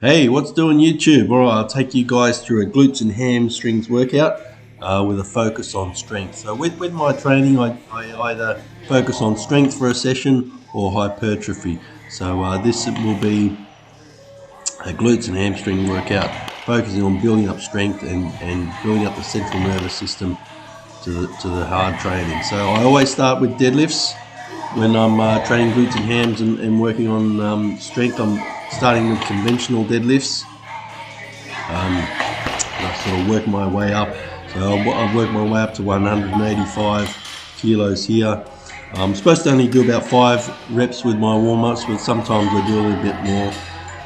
Hey, what's doing YouTube? All right, I'll take you guys through a glutes and hamstrings workout with a focus on strength. So with my training, I either focus on strength for a session or hypertrophy. So this will be a glutes and hamstring workout, focusing on building up strength and building up the central nervous system to the hard training. So I always start with deadlifts when I'm training glutes and hams and working on strength. I'm starting with conventional deadlifts. I sort of work my way up. So I've worked my way up to 185 kilos here. I'm supposed to only do about 5 reps with my warm-ups, but sometimes I do a little bit more.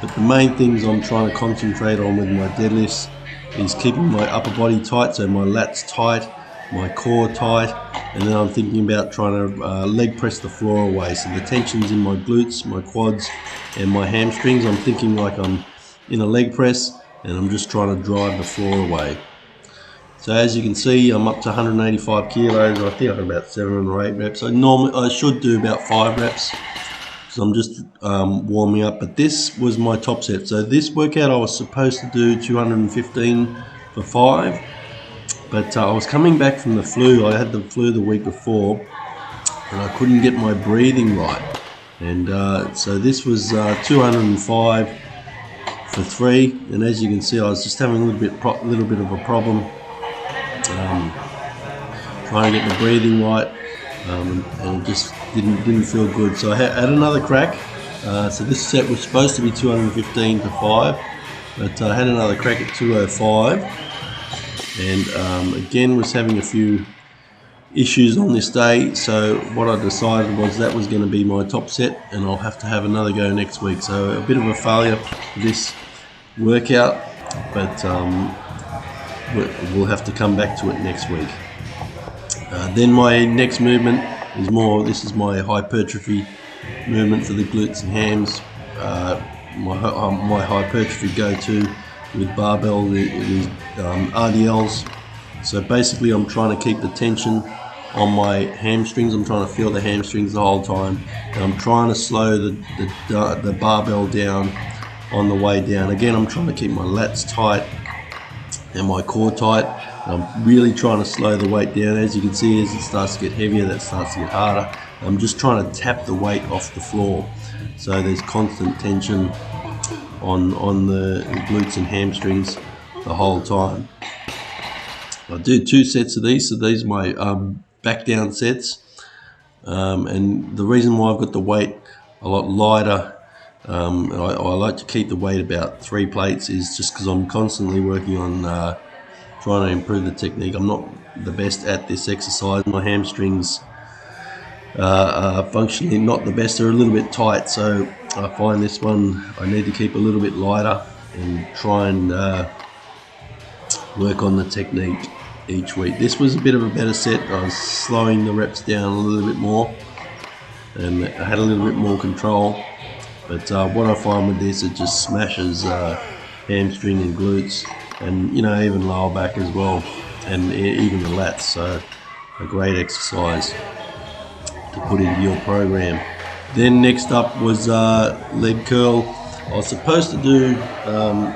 But the main things I'm trying to concentrate on with my deadlifts is keeping my upper body tight, so my lats tight, my core tight, and then I'm thinking about trying to leg press the floor away. So the tension's in my glutes, my quads, and my hamstrings. I'm thinking like I'm in a leg press, and I'm just trying to drive the floor away. So as you can see, I'm up to 185 kilos. I think I have about 7 or 8 reps. I should do about 5 reps. So I'm just warming up. But this was my top set. So this workout I was supposed to do 215 for 5. But I was coming back from the flu. I had the flu the week before, and I couldn't get my breathing right. And so this was 205 for 3, and as you can see, I was just having a little bit of a problem trying to get the breathing right, and it just didn't feel good. So I had another crack. So this set was supposed to be 215 for 5, but I had another crack at 205, and again was having a few issues on this day. So what I decided was that was going to be my top set, and I'll have to have another go next week. So a bit of a failure for this workout, but we'll have to come back to it next week. Then my next movement is this is my hypertrophy movement for the glutes and hams. My hypertrophy go-to with barbell is RDLs. So basically I'm trying to keep the tension on my hamstrings. I'm trying to feel the hamstrings the whole time, and I'm trying to slow the barbell down on the way down. Again, I'm trying to keep my lats tight and my core tight. I'm really trying to slow the weight down. As you can see, as it starts to get heavier, that starts to get harder. I'm just trying to tap the weight off the floor, so there's constant tension on the glutes and hamstrings the whole time. I do 2 sets of these, so these are my back down sets, and the reason why I've got the weight a lot lighter, I like to keep the weight about 3 plates, is just because I'm constantly working on trying to improve the technique. I'm not the best at this exercise. My hamstrings are functionally not the best. They're a little bit tight, so I find this one I need to keep a little bit lighter and try and work on the technique each week. This was a bit of a better set. I was slowing the reps down a little bit more, and I had a little bit more control. But what I find with this, it just smashes hamstring and glutes, and even lower back as well, and even the lats. So a great exercise to put into your program. Then next up was leg curl. I was supposed to do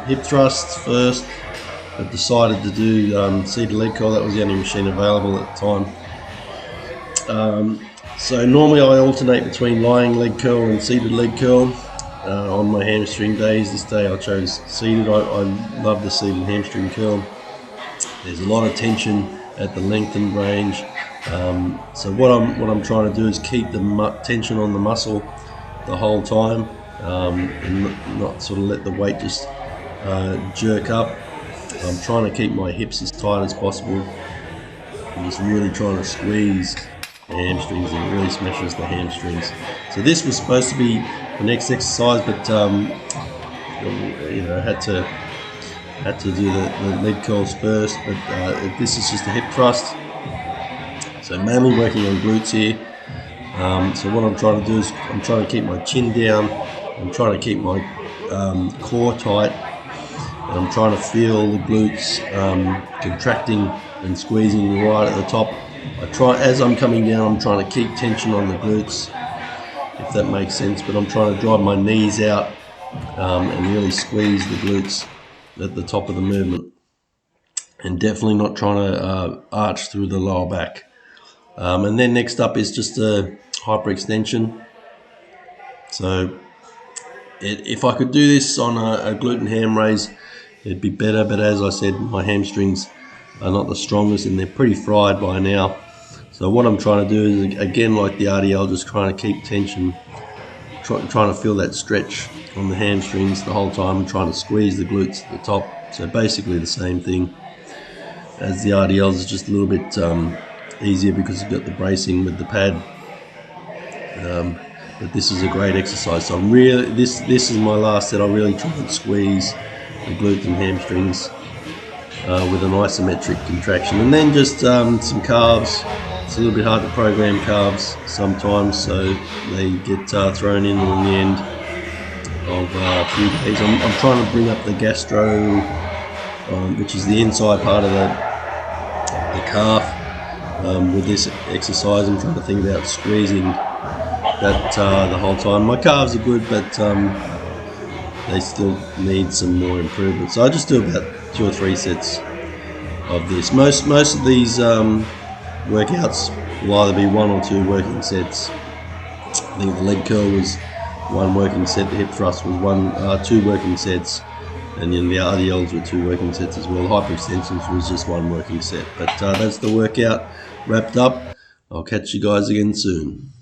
hip thrusts first, but decided to do seated leg curl. That was the only machine available at the time. So normally I alternate between lying leg curl and seated leg curl on my hamstring days. This day I chose seated. I love the seated hamstring curl. There's a lot of tension at the lengthened range. So what I'm trying to do is keep the tension on the muscle the whole time, and not sort of let the weight just jerk up. I'm trying to keep my hips as tight as possible. I'm just really trying to squeeze the hamstrings, and it really smashes the hamstrings. So this was supposed to be the next exercise, but had to do the leg curls first. But this is just a hip thrust. So mainly working on glutes here. So what I'm trying to do is I'm trying to keep my chin down. I'm trying to keep my core tight. And I'm trying to feel the glutes contracting and squeezing right at the top. As I'm coming down, I'm trying to keep tension on the glutes, if that makes sense, but I'm trying to drive my knees out and really squeeze the glutes at the top of the movement, and definitely not trying to arch through the lower back. And then next up is just a hyperextension. So if I could do this on a glute ham raise, it'd be better, but as I said, my hamstrings are not the strongest and they're pretty fried by now. So what I'm trying to do is, again, like the RDL, just trying to keep tension, trying to feel that stretch on the hamstrings the whole time, and trying to squeeze the glutes at the top. So basically the same thing as the RDLs, is just a little bit easier because you've got the bracing with the pad. But this is a great exercise. So I'm really, this is my last set. I really try and squeeze the glutes and hamstrings with an isometric contraction, and then just some calves. It's a little bit hard to program calves sometimes, so they get thrown in the end of a few days. I'm trying to bring up the gastro, which is the inside part of the calf. With this exercise, I'm trying to think about squeezing that the whole time. My calves are good, but they still need some more improvement. So I just do about 2 or 3 sets of this. Most of these workouts will either be 1 or 2 working sets. I think the leg curl was 1 working set, the hip thrust was 2 working sets, and then the RDLs were 2 working sets as well. Hyperextensions was just 1 working set. But that's the workout wrapped up. I'll catch you guys again soon.